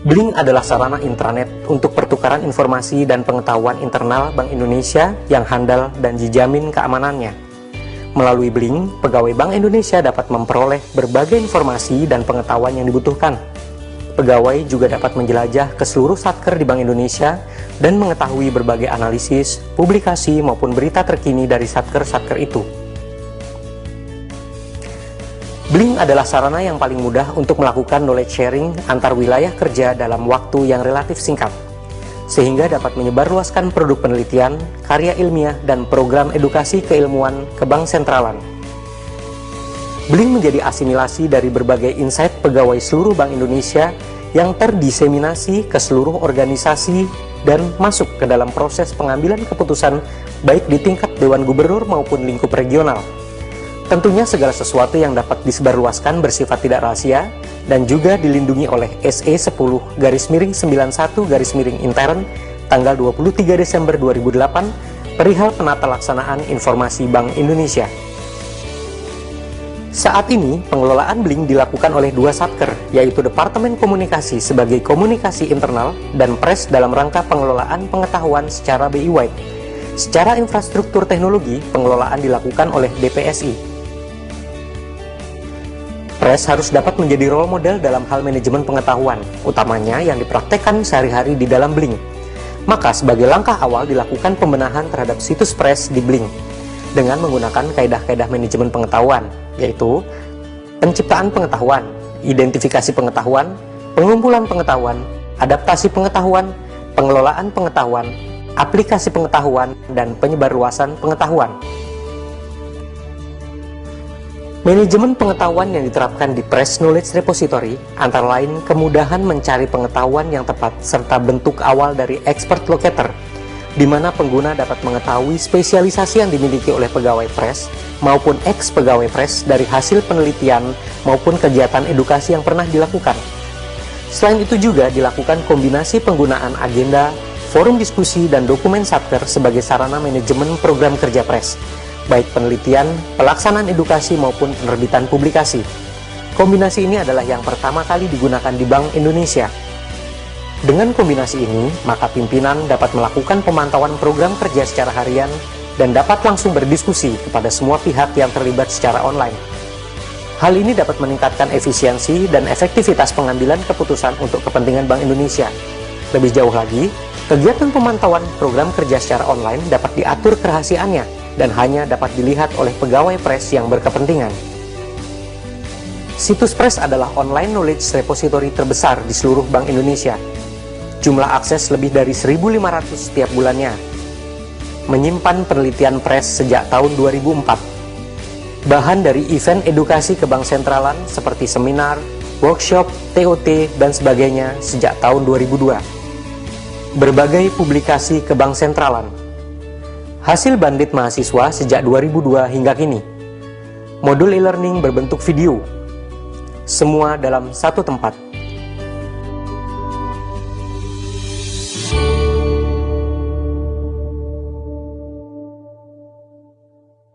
Blink adalah sarana intranet untuk pertukaran informasi dan pengetahuan internal Bank Indonesia yang handal dan dijamin keamanannya. Melalui Blink, pegawai Bank Indonesia dapat memperoleh berbagai informasi dan pengetahuan yang dibutuhkan. Pegawai juga dapat menjelajah ke seluruh satker di Bank Indonesia dan mengetahui berbagai analisis, publikasi, maupun berita terkini dari satker-satker itu. Blink adalah sarana yang paling mudah untuk melakukan knowledge sharing antar wilayah kerja dalam waktu yang relatif singkat, sehingga dapat menyebarluaskan produk penelitian, karya ilmiah, dan program edukasi keilmuan ke bank sentralan. Blink menjadi asimilasi dari berbagai insight pegawai seluruh Bank Indonesia yang terdiseminasi ke seluruh organisasi dan masuk ke dalam proses pengambilan keputusan baik di tingkat Dewan Gubernur maupun lingkup regional. Tentunya segala sesuatu yang dapat disebarluaskan bersifat tidak rahasia dan juga dilindungi oleh SE 10-91-intern tanggal 23 Desember 2008 perihal penata laksanaan informasi Bank Indonesia. Saat ini, pengelolaan Blink dilakukan oleh dua satker, yaitu Departemen Komunikasi sebagai komunikasi internal dan Pres dalam rangka pengelolaan pengetahuan secara BI-wide. Secara infrastruktur teknologi, pengelolaan dilakukan oleh DPSI. Pres harus dapat menjadi role model dalam hal manajemen pengetahuan, utamanya yang dipraktekkan sehari-hari di dalam Blink. Maka sebagai langkah awal dilakukan pembenahan terhadap situs Pres di Blink dengan menggunakan kaedah-kaedah manajemen pengetahuan, yaitu penciptaan pengetahuan, identifikasi pengetahuan, pengumpulan pengetahuan, adaptasi pengetahuan, pengelolaan pengetahuan, aplikasi pengetahuan, dan penyebarluasan pengetahuan. Manajemen pengetahuan yang diterapkan di Pres Knowledge Repository antara lain kemudahan mencari pengetahuan yang tepat serta bentuk awal dari expert locator, di mana pengguna dapat mengetahui spesialisasi yang dimiliki oleh pegawai Pres maupun ex-pegawai Pres dari hasil penelitian maupun kegiatan edukasi yang pernah dilakukan. Selain itu juga dilakukan kombinasi penggunaan agenda, forum diskusi, dan dokumen satker sebagai sarana manajemen program kerja Pres, baik penelitian, pelaksanaan edukasi, maupun penerbitan publikasi. Kombinasi ini adalah yang pertama kali digunakan di Bank Indonesia. Dengan kombinasi ini, maka pimpinan dapat melakukan pemantauan program kerja secara harian dan dapat langsung berdiskusi kepada semua pihak yang terlibat secara online. Hal ini dapat meningkatkan efisiensi dan efektivitas pengambilan keputusan untuk kepentingan Bank Indonesia. Lebih jauh lagi, kegiatan pemantauan program kerja secara online dapat diatur kerahasiaannya dan hanya dapat dilihat oleh pegawai Pres yang berkepentingan. Situs Pres adalah online knowledge repository terbesar di seluruh Bank Indonesia. Jumlah akses lebih dari 1.500 setiap bulannya. Menyimpan penelitian Pres sejak tahun 2004. Bahan dari event edukasi ke Bank Sentralan seperti seminar, workshop, TOT, dan sebagainya sejak tahun 2002. Berbagai publikasi ke Bank Sentralan. Hasil bandit mahasiswa sejak 2002 hingga kini. Modul e-learning berbentuk video. Semua dalam satu tempat.